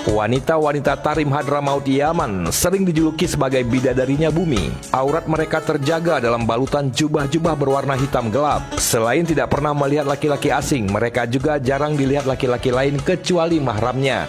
Wanita-wanita Tarim Hadramaut Yaman sering dijuluki sebagai bidadarinya bumi. Aurat mereka terjaga dalam balutan jubah-jubah berwarna hitam gelap. Selain tidak pernah melihat laki-laki asing, mereka juga jarang dilihat laki-laki lain kecuali mahramnya.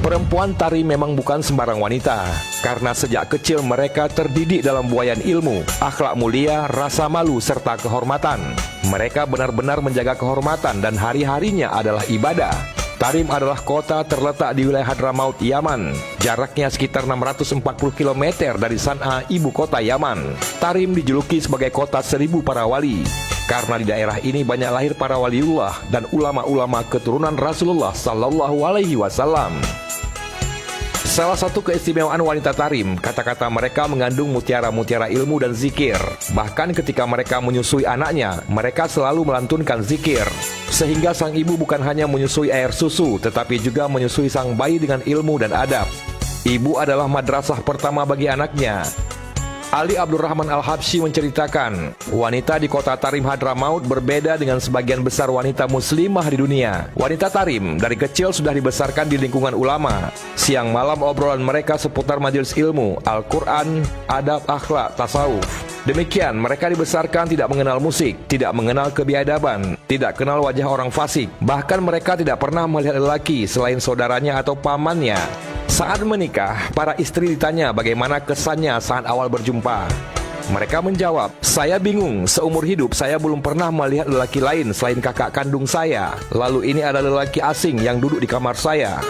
Perempuan Tarim memang bukan sembarang wanita, karena sejak kecil mereka terdidik dalam buayan ilmu, akhlak mulia, rasa malu, serta kehormatan. Mereka benar-benar menjaga kehormatan dan hari-harinya adalah ibadah. Tarim adalah kota terletak di wilayah Hadramaut, Yaman. Jaraknya sekitar 640 km dari San'a, ibu kota Yaman. Tarim dijuluki sebagai kota 1000 para wali, karena di daerah ini banyak lahir para waliullah dan ulama-ulama keturunan Rasulullah Sallallahu Alaihi Wasallam. Salah satu keistimewaan wanita Tarim, kata-kata mereka mengandung mutiara-mutiara ilmu dan zikir. Bahkan ketika mereka menyusui anaknya, mereka selalu melantunkan zikir. Sehingga sang ibu bukan hanya menyusui air susu, tetapi juga menyusui sang bayi dengan ilmu dan adab. Ibu adalah madrasah pertama bagi anaknya. Ali Abdurrahman Al-Habsyi menceritakan, wanita di kota Tarim Hadramaut berbeda dengan sebagian besar wanita muslimah di dunia. Wanita Tarim dari kecil sudah dibesarkan di lingkungan ulama. Siang malam obrolan mereka seputar majelis ilmu, Al-Quran, adab, akhlak, tasawuf. Demikian, mereka dibesarkan tidak mengenal musik, tidak mengenal kebiadaban, tidak kenal wajah orang fasik. Bahkan mereka tidak pernah melihat lelaki selain saudaranya atau pamannya. Saat menikah, para istri ditanya bagaimana kesannya saat awal berjumpa. Mereka menjawab, "Saya bingung, seumur hidup saya belum pernah melihat lelaki lain selain kakak kandung saya. Lalu ini ada lelaki asing yang duduk di kamar saya."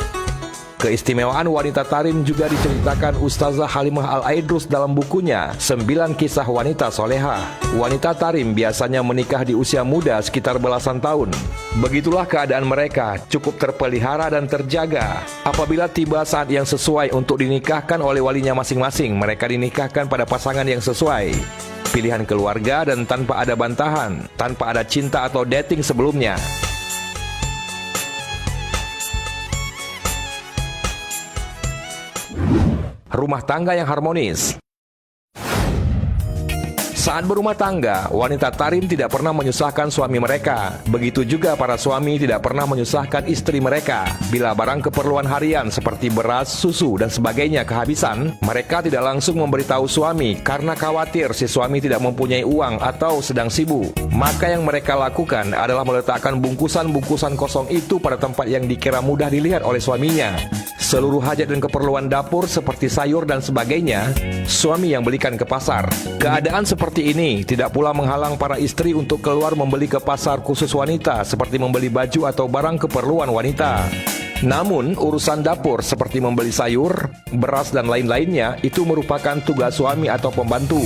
Keistimewaan wanita Tarim juga diceritakan Ustazah Halimah Al-Aidrus dalam bukunya 9 Kisah Wanita Solehah. Wanita Tarim biasanya menikah di usia muda sekitar belasan tahun. Begitulah keadaan mereka, cukup terpelihara dan terjaga. Apabila tiba saat yang sesuai untuk dinikahkan oleh walinya masing-masing, mereka dinikahkan pada pasangan yang sesuai. Pilihan keluarga dan tanpa ada bantahan, tanpa ada cinta atau dating sebelumnya. Rumah tangga yang harmonis. Saat berumah tangga, wanita Tarim tidak pernah menyusahkan suami mereka. Begitu juga para suami tidak pernah menyusahkan istri mereka. Bila barang keperluan harian seperti beras, susu, dan sebagainya kehabisan, mereka tidak langsung memberitahu suami karena khawatir si suami tidak mempunyai uang atau sedang sibuk. Maka yang mereka lakukan adalah meletakkan bungkusan-bungkusan kosong itu pada tempat yang dikira mudah dilihat oleh suaminya. Seluruh hajat dan keperluan dapur seperti sayur dan sebagainya, suami yang belikan ke pasar. Keadaan seperti ini tidak pula menghalang para istri untuk keluar membeli ke pasar khusus wanita seperti membeli baju atau barang keperluan wanita. Namun urusan dapur seperti membeli sayur, beras dan lain-lainnya itu merupakan tugas suami atau pembantu.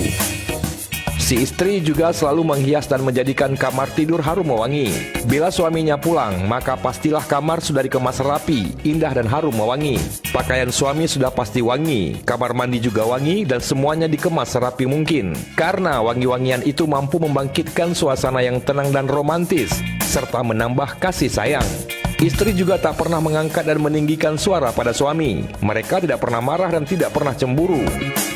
Si istri juga selalu menghias dan menjadikan kamar tidur harum mewangi. Bila suaminya pulang, maka pastilah kamar sudah dikemas rapi, indah dan harum mewangi. Pakaian suami sudah pasti wangi, kamar mandi juga wangi, dan semuanya dikemas serapi mungkin. Karena wangi-wangian itu mampu membangkitkan suasana yang tenang dan romantis, serta menambah kasih sayang. Istri juga tak pernah mengangkat dan meninggikan suara pada suami. Mereka tidak pernah marah dan tidak pernah cemburu.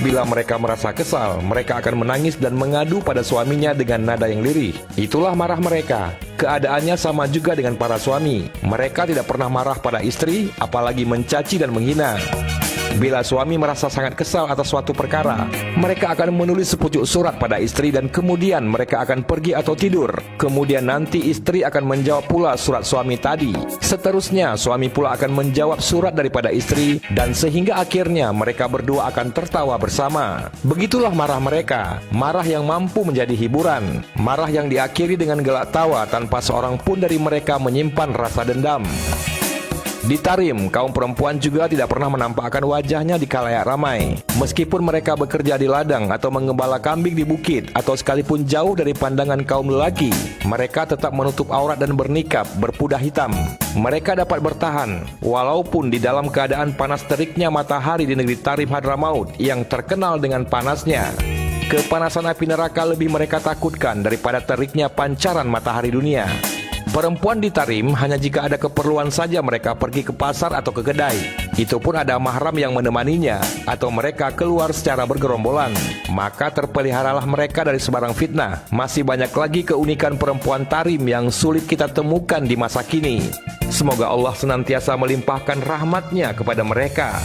Bila mereka merasa kesal, mereka akan menangis dan mengadu pada suaminya dengan nada yang lirih. Itulah marah mereka. Keadaannya sama juga dengan para suami. Mereka tidak pernah marah pada istri, apalagi mencaci dan menghina. Bila suami merasa sangat kesal atas suatu perkara, mereka akan menulis sepucuk surat pada istri dan kemudian mereka akan pergi atau tidur. Kemudian nanti istri akan menjawab pula surat suami tadi. Seterusnya suami pula akan menjawab surat daripada istri, dan sehingga akhirnya mereka berdua akan tertawa bersama. Begitulah marah mereka, marah yang mampu menjadi hiburan, marah yang diakhiri dengan gelak tawa tanpa seorang pun dari mereka menyimpan rasa dendam. Di Tarim, kaum perempuan juga tidak pernah menampakkan wajahnya di khalayak ramai. Meskipun mereka bekerja di ladang atau mengembala kambing di bukit, atau sekalipun jauh dari pandangan kaum lelaki, mereka tetap menutup aurat dan bernikab, berpudah hitam. Mereka dapat bertahan, walaupun di dalam keadaan panas teriknya matahari di negeri Tarim Hadramaut yang terkenal dengan panasnya. Kepanasan api neraka lebih mereka takutkan daripada teriknya pancaran matahari dunia. Perempuan di Tarim hanya jika ada keperluan saja mereka pergi ke pasar atau ke kedai. Itu pun ada mahram yang menemaninya, atau mereka keluar secara bergerombolan. Maka terpeliharalah mereka dari sebarang fitnah. Masih banyak lagi keunikan perempuan Tarim yang sulit kita temukan di masa kini. Semoga Allah senantiasa melimpahkan rahmat-Nya kepada mereka.